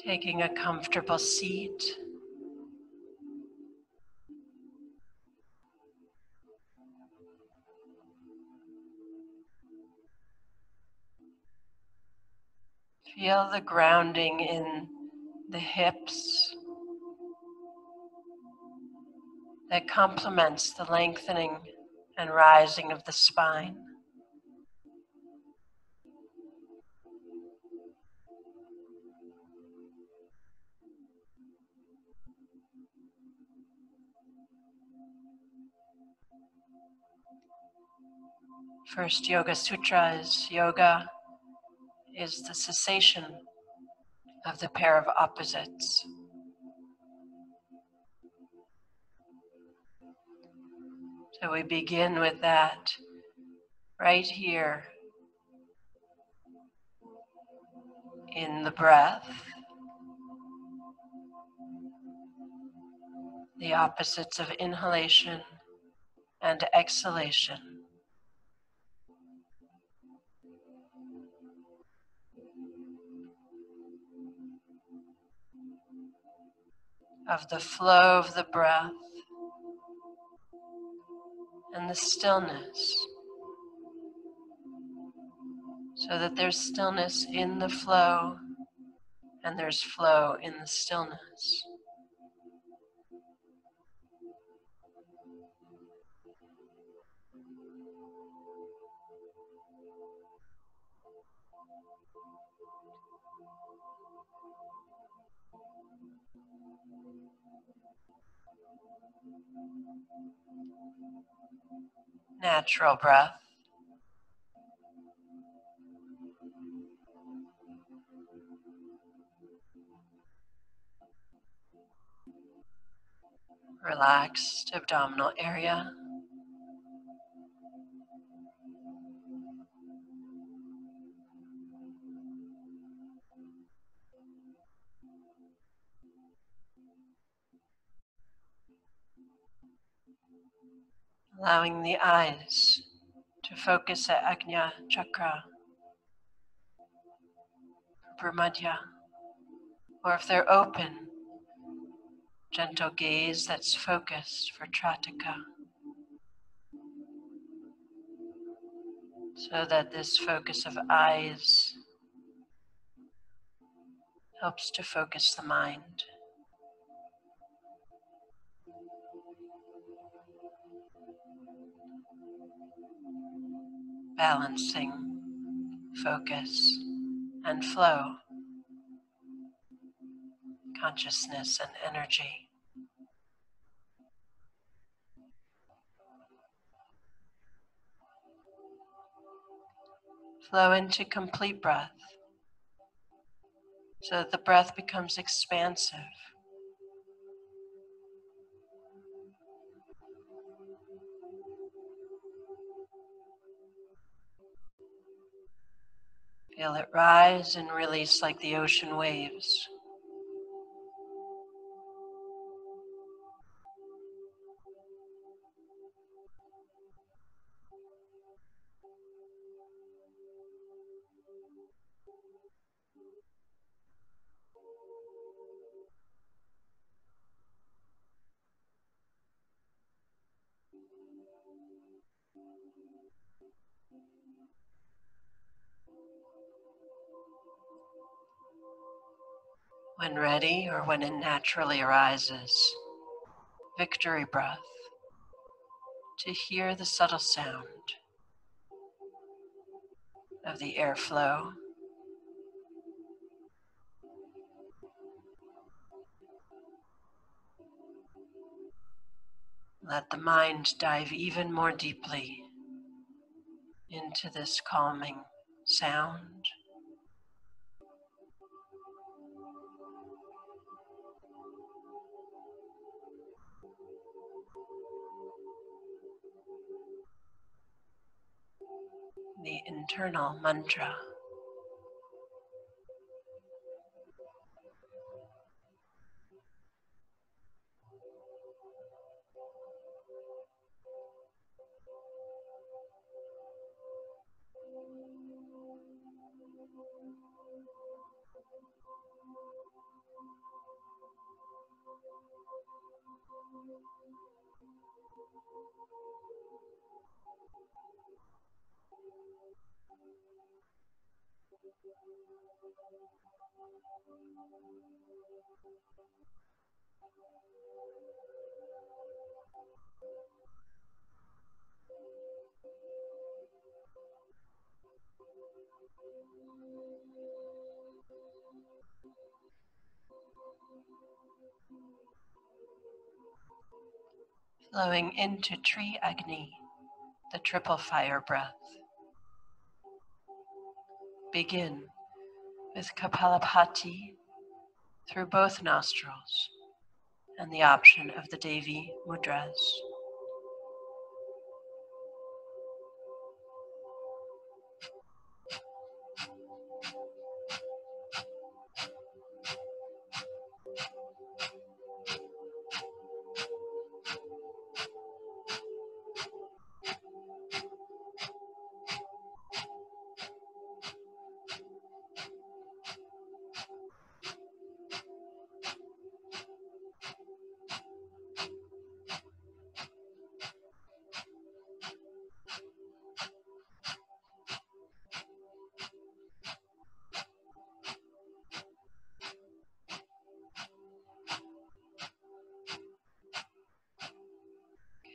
Taking a comfortable seat. Feel the grounding in the hips that complements the lengthening and rising of the spine. First Yoga Sutra is yoga is the cessation of the pair of opposites. So we begin with that right here in the breath, the opposites of inhalation and exhalation. Of the flow of the breath and the stillness, so that there's stillness in the flow and there's flow in the stillness. Natural breath. Relaxed abdominal area. Allowing the eyes to focus at Ajna Chakra, Brahmadya, or if they're open, gentle gaze that's focused for Trataka, so that this focus of eyes helps to focus the mind. Balancing focus and flow, consciousness and energy. Flow into complete breath so that the breath becomes expansive. Feel it rise and release like the ocean waves. When ready, or when it naturally arises, victory breath, to hear the subtle sound of the airflow. Let the mind dive even more deeply into this calming sound. The internal mantra. Flowing into TriAgni, the triple fire breath. Begin with Kapalabhati through both nostrils and the option of the Devi mudras.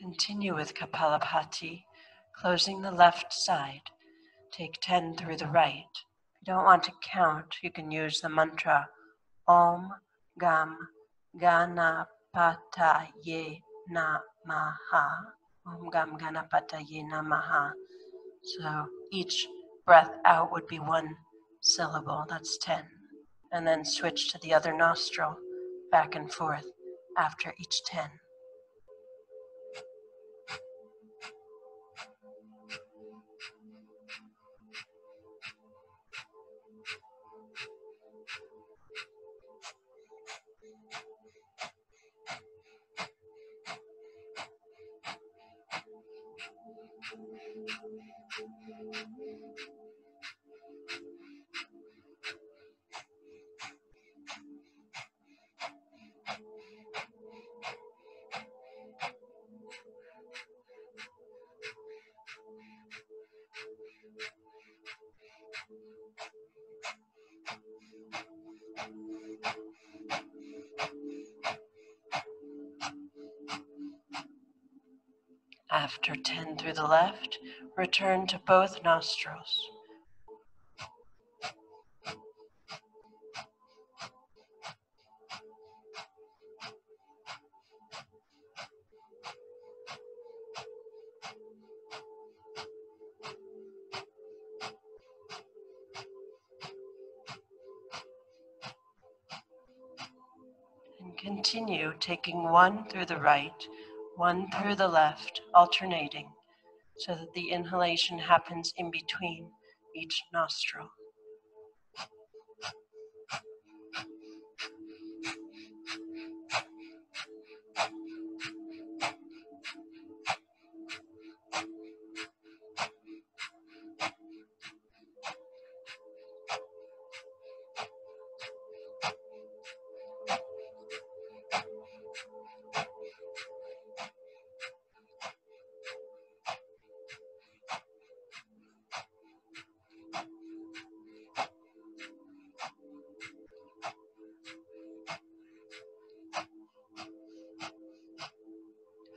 Continue with Kapalabhati, closing the left side. Take 10 through the right. If you don't want to count, you can use the mantra Om Gam Ganapataye Namaha. Om Gam Ganapataye Namaha. So each breath out would be one syllable, that's 10. And then switch to the other nostril, back and forth after each 10. After 10 through the left, return to both nostrils. And continue taking one through the right, one through the left, alternating, so that the inhalation happens in between each nostril.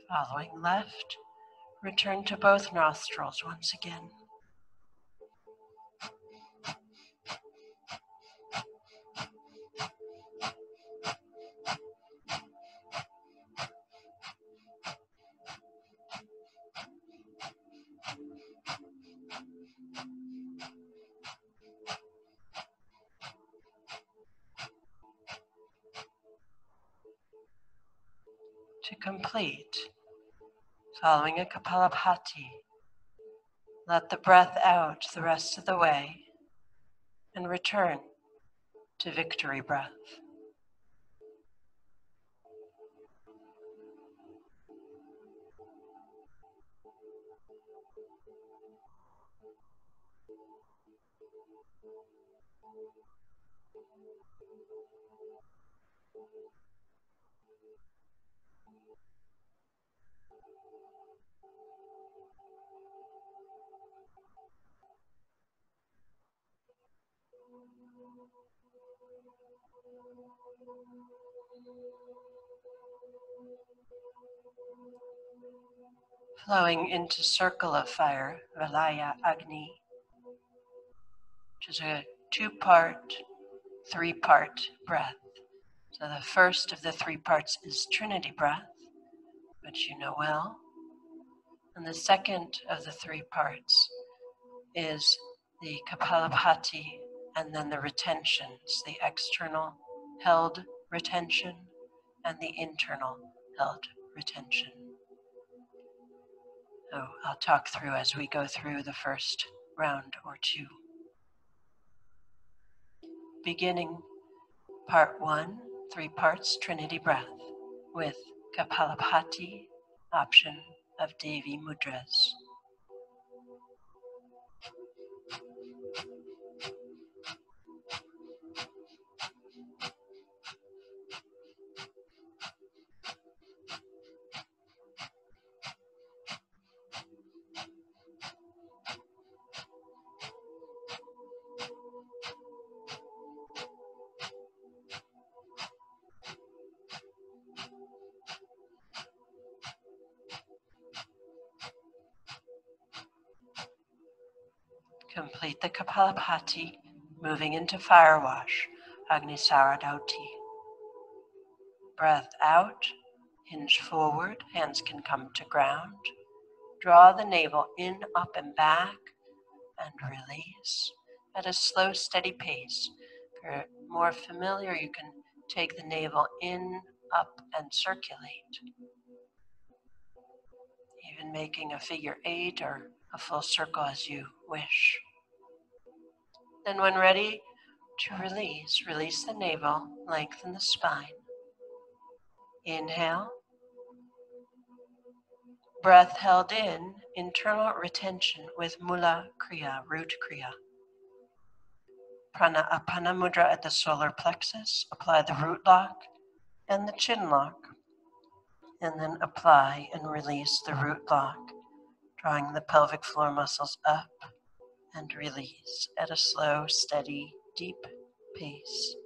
Following left, return to both nostrils once again. To complete, following a Kapalabhati, let the breath out the rest of the way and return to victory breath. Flowing into circle of fire, Valaya Agni, which is a 2-part, 3-part breath. So the first of the 3 parts is Trinity breath, which you know well. And the second of the 3 parts is the Kapalabhati, and then the retentions, the external held retention and the internal held retention. So I'll talk through as we go through the first round or 2. Beginning part 1, 3 parts, Trinity breath, with Kapalabhati, option of Devi Mudras. Complete the Kapalabhati, moving into fire wash, Agni Saradauti. Breath out, hinge forward, hands can come to ground. Draw the navel in, up and back, and release at a slow, steady pace. If you're more familiar, you can take the navel in, up, and circulate, even making a figure 8 or a full circle as you wish. Then when ready to release, release the navel, lengthen the spine. Inhale. Breath held in, internal retention with Mula Kriya, root Kriya. Pranayama mudra at the solar plexus. Apply the root lock and the chin lock. And then apply and release the root lock, drawing the pelvic floor muscles up and release at a slow, steady, deep pace.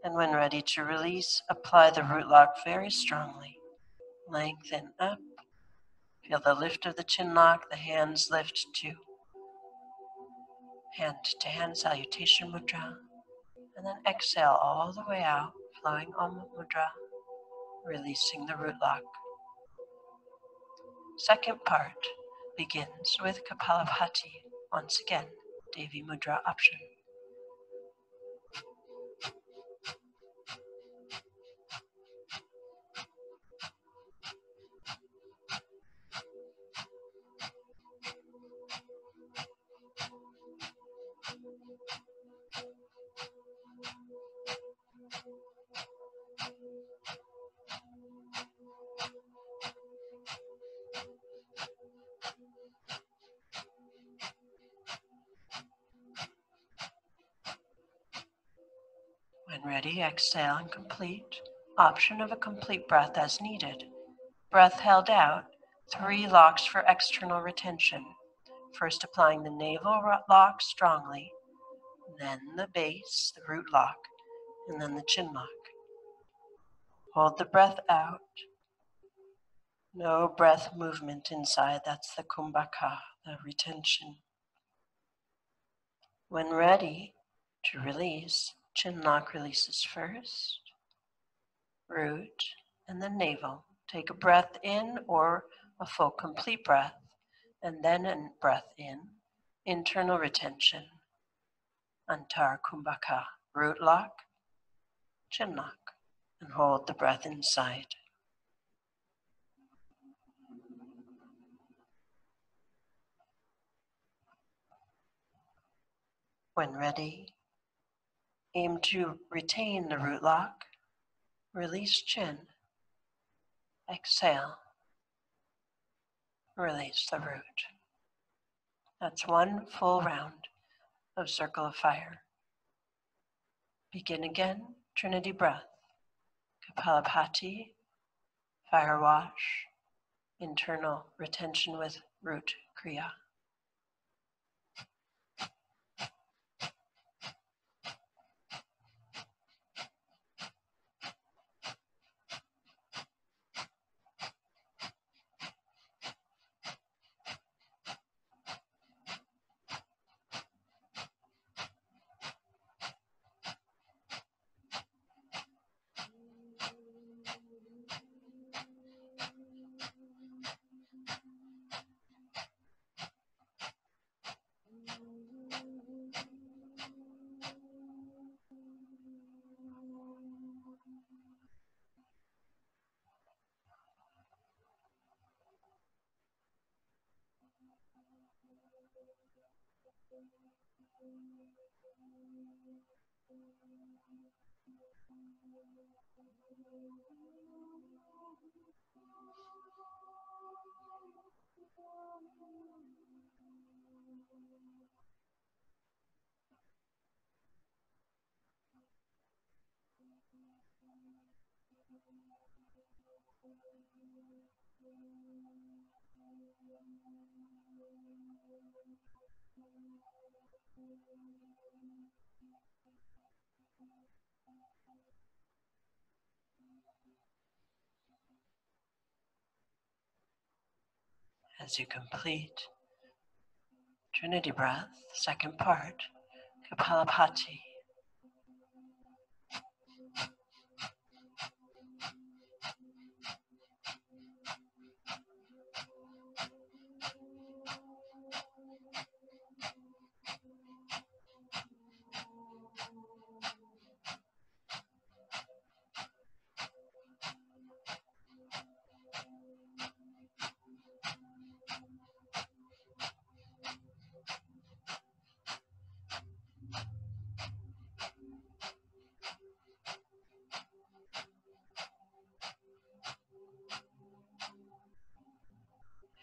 And when ready to release, apply the root lock very strongly. Lengthen up. Feel the lift of the chin lock, the hands lift to hand salutation mudra. And then exhale all the way out, flowing Om mudra, releasing the root lock. Second part begins with Kapalabhati, once again, Devi Mudra option. When ready, exhale and complete. Option of a complete breath as needed. Breath held out, 3 locks for external retention. First applying the navel lock strongly, then the base, the root lock, and then the chin lock. Hold the breath out. No breath movement inside, that's the kumbhaka, the retention. When ready to release, chin lock releases first, root, and then navel. Take a breath in or a full complete breath, and then a breath in, internal retention, antar kumbhaka, root lock, chin lock, and hold the breath inside. When ready, aim to retain the root lock, release chin, exhale, release the root. That's 1 full round of circle of fire. Begin again, Trinity breath, Kapalabhati, fire wash, internal retention with root Kriya. As you complete Trinity breath, second part, Kapalabhati.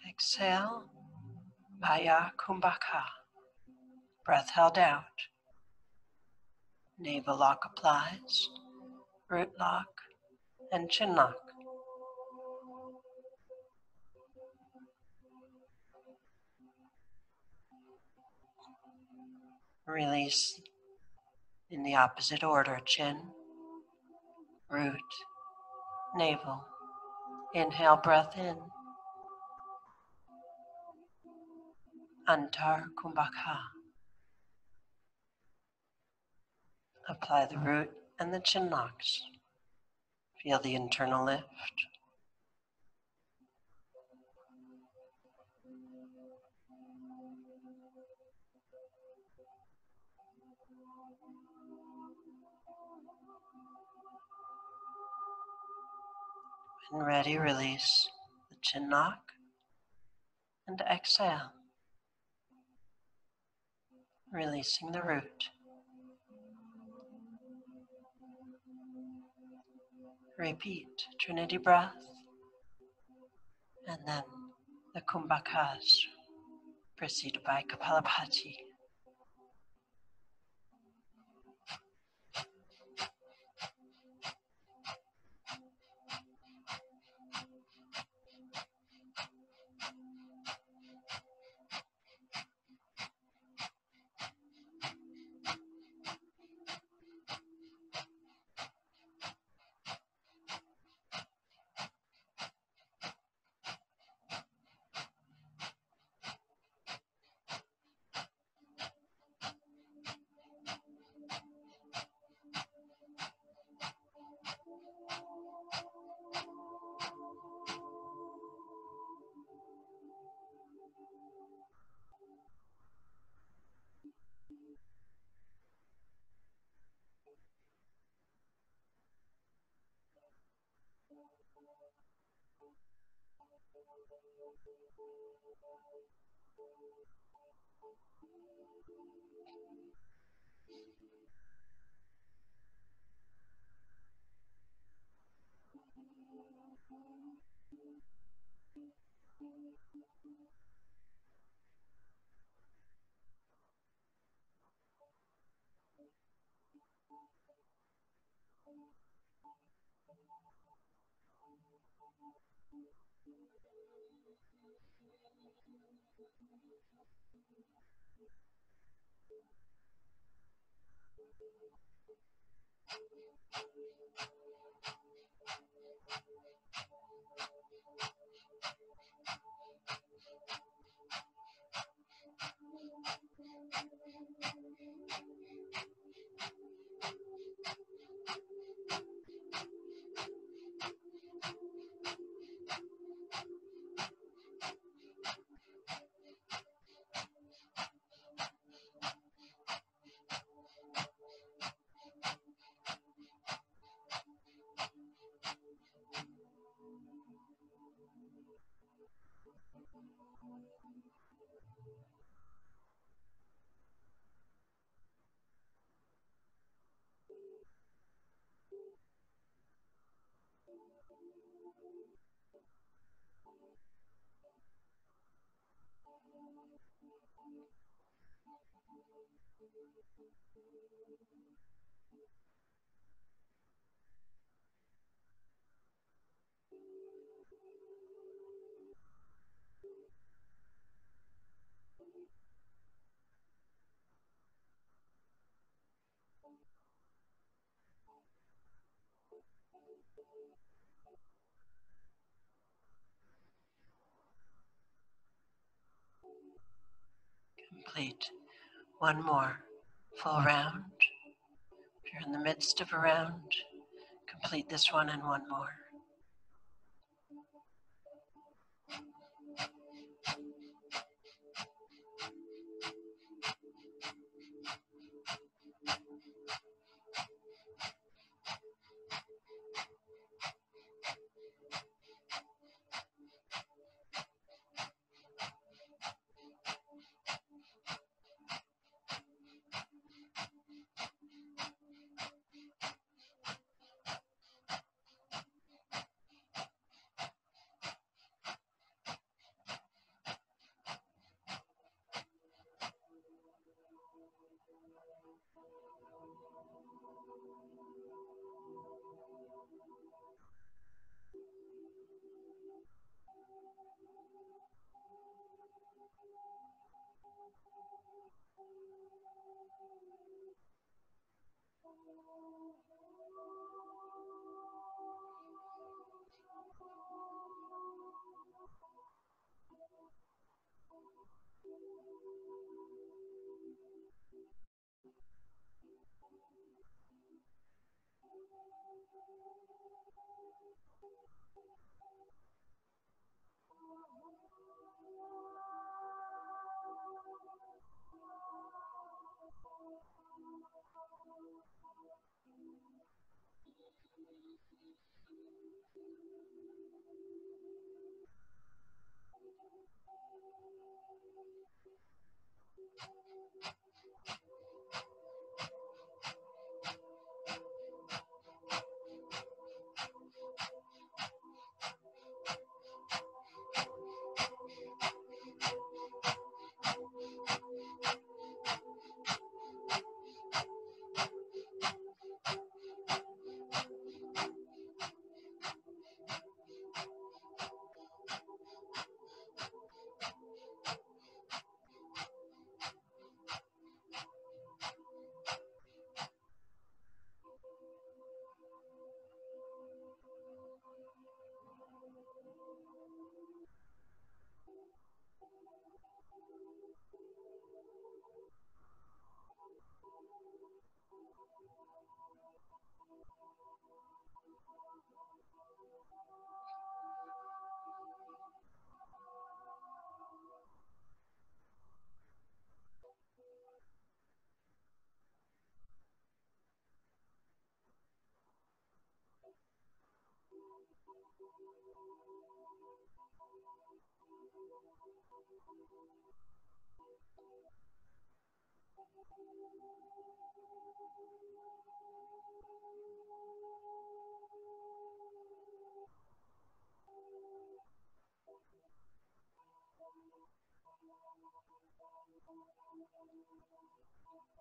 Exhale, Maya Kumbhaka. Breath held out. Navel lock applies, root lock, and chin lock. Release in the opposite order, chin, root, navel. Inhale, breath in, Antar Kumbhaka. Apply the root and the chin locks. Feel the internal lift. When ready, release the chin lock and exhale, releasing the root. Repeat Trinity breath and then the Kumbhakas, preceded by Kapalabhati. Complete one more full round. If you're in the midst of a round, complete this one and one more.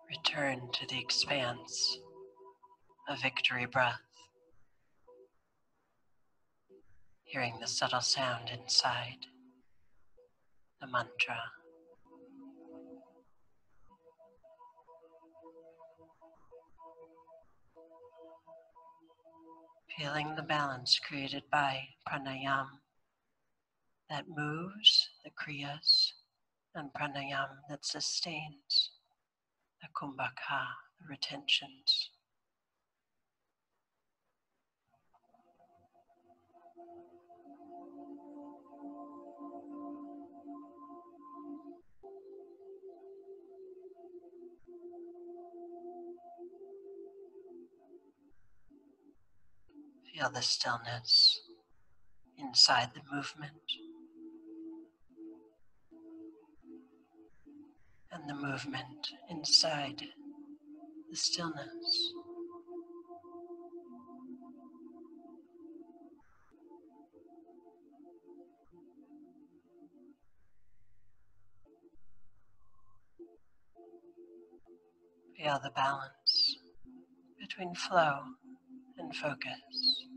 Return to the expanse of victory breath, hearing the subtle sound inside the mantra. Feeling the balance created by Pranayama that moves the Kriyas and Pranayama that sustains the Kumbhaka, the retentions. Feel the stillness inside the movement and the movement inside the stillness. Feel the balance between flow and focus.